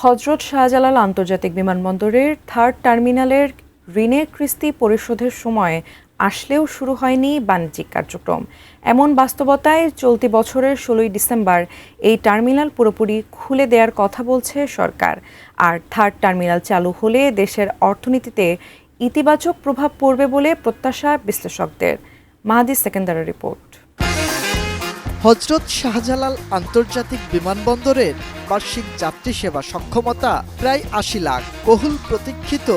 হযরত শাহজালাল আন্তর্জাতিক বিমানবন্দরের থার্ড টার্মিনালের ঋণের কিস্তি পরিশোধের সময় আসলেও শুরু হয়নি বাণিজ্যিক কার্যক্রম। এমন বাস্তবতায় চলতি বছরের ১৬ই ডিসেম্বর এই টার্মিনাল পুরোপুরি খুলে দেওয়ার কথা বলছে সরকার। আর থার্ড টার্মিনাল চালু হলে দেশের অর্থনীতিতে ইতিবাচক প্রভাব পড়বে বলে প্রত্যাশা বিশ্লেষকদের। মাহাদি সেকেন্দারের রিপোর্ট। হযরত শাহজালাল আন্তর্জাতিক বিমানবন্দরের বার্ষিক যাত্রী সেবা সক্ষমতা প্রায় ৮০ লাখ। বহুল প্রতীক্ষিত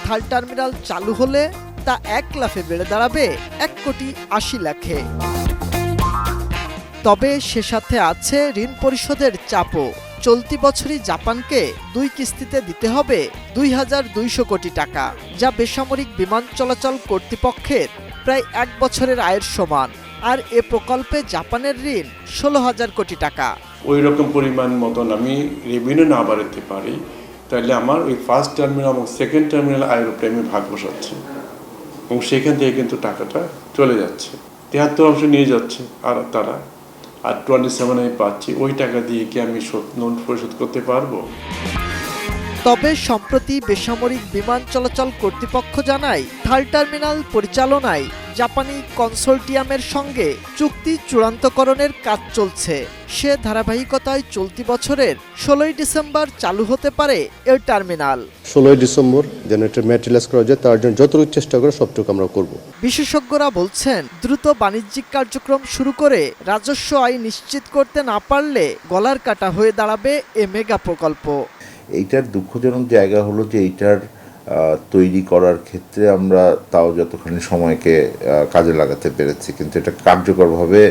থার্ড টার্মিনাল চালু হলে তা ১ লাফে বেড়ে দাঁড়াবে ১,৮০ লাখে। তবে সে সাথে আছে ঋণ পরিশোধের চাপও। চলতি বছরই জাপানকে ২ কিস্তিতে দিতে হবে ২,২০০ কোটি টাকা, যা বেসামরিক বিমান চলাচল কর্তৃপক্ষের প্রায় ১ বছরের আয়ের সমান। আর এ প্রকল্পে জাপানের ঋণ ১৬,০০০ কোটি টাকা। ওই রকম পরিমাণ মতন আমি রেভিনিউ না বাড়াতে পারি, তাহলে আমার ওই ফার্স্ট টার্মিনাল এবং সেকেন্ড টার্মিনাল আয়ের আমি ভাগ বসাচ্ছি এবং সেখান থেকে কিন্তু টাকাটা চলে যাচ্ছে। ৭৩ অংশ নিয়ে যাচ্ছে আর তারা, আর 27 আমি পাচ্ছি। ওই টাকা দিয়ে কি আমি লোন পরিশোধ করতে পারবো? তবে সম্প্রতি বেসামরিক বিমান চলাচল কর্তৃপক্ষ জানায়, থার্ড টার্মিনাল পরিচালনায় জাপানি কনসোর্টিয়ামের সঙ্গে চুক্তি চূড়ান্তকরণের কাজ চলছে। সে ধারাবাহিকতায় চলতি বছরের ১৬ই ডিসেম্বর চালু হতে পারে এ টার্মিনাল। ১৬ই ডিসেম্বর যেন এটা ম্যাটেরিয়ালাইজ করা যায়, তার জন্য যতটুকু চেষ্টা করে সবটুকু আমরা করব। বিশেষজ্ঞরা বলছেন, দ্রুত বাণিজ্যিক কার্যক্রম শুরু করে রাজস্ব আয় নিশ্চিত করতে না পারলে গলার কাটা হয়ে দাঁড়াবে এ মেগা প্রকল্প। এইটার দুঃখজনক জায়গা হলো যে এইটার তৈরি করার ক্ষেত্রে আমরা তাও যতখানি সময়কে কাজে লাগাতে পেরেছি, কিন্তু এটা কার্যকরভাবে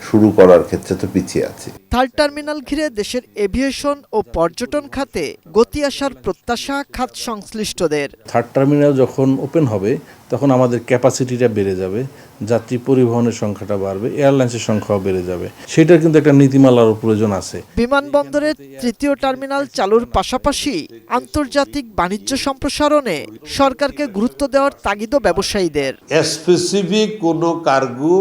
শুরু করার ক্ষেত্রে তো পিছিয়ে আছি। থার্ড টার্মিনাল ঘিরে দেশের এভিয়েশন ও পর্যটন খাতে গতি আসার প্রত্যাশা খাত সংশ্লিষ্টদের। থার্ড টার্মিনাল যখন ওপেন হবে তখন আমাদের ক্যাপাসিটিটা বেড়ে যাবে, যাত্রী পরিবহনের সংখ্যাটা বাড়বে, এয়ারলাইন্সের সংখ্যাও বেড়ে যাবে। সেটার কিন্তু একটা নীতিমালার প্রয়োজন আছে। বিমানবন্দরের তৃতীয় টার্মিনাল চালুর পাশাপাশি আন্তর্জাতিক বাণিজ্য সম্প্রসারণে সরকারকে গুরুত্ব দেওয়ার তাগিদও ব্যবসায়ীদের। স্পেসিফিক কোনো কার্গো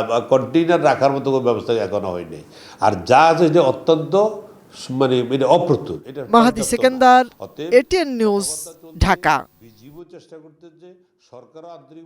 বা কন্টেইনার রাখার মতো কোনো ব্যবস্থা এখনো হয়নি। আর যা আছে যে অত্যন্ত অপ্রতুল। মাহাদি সেকেন্দার, এটিএন নিউজ, ঢাকা। চেষ্টা করতে যে সরকারও আন্তরিক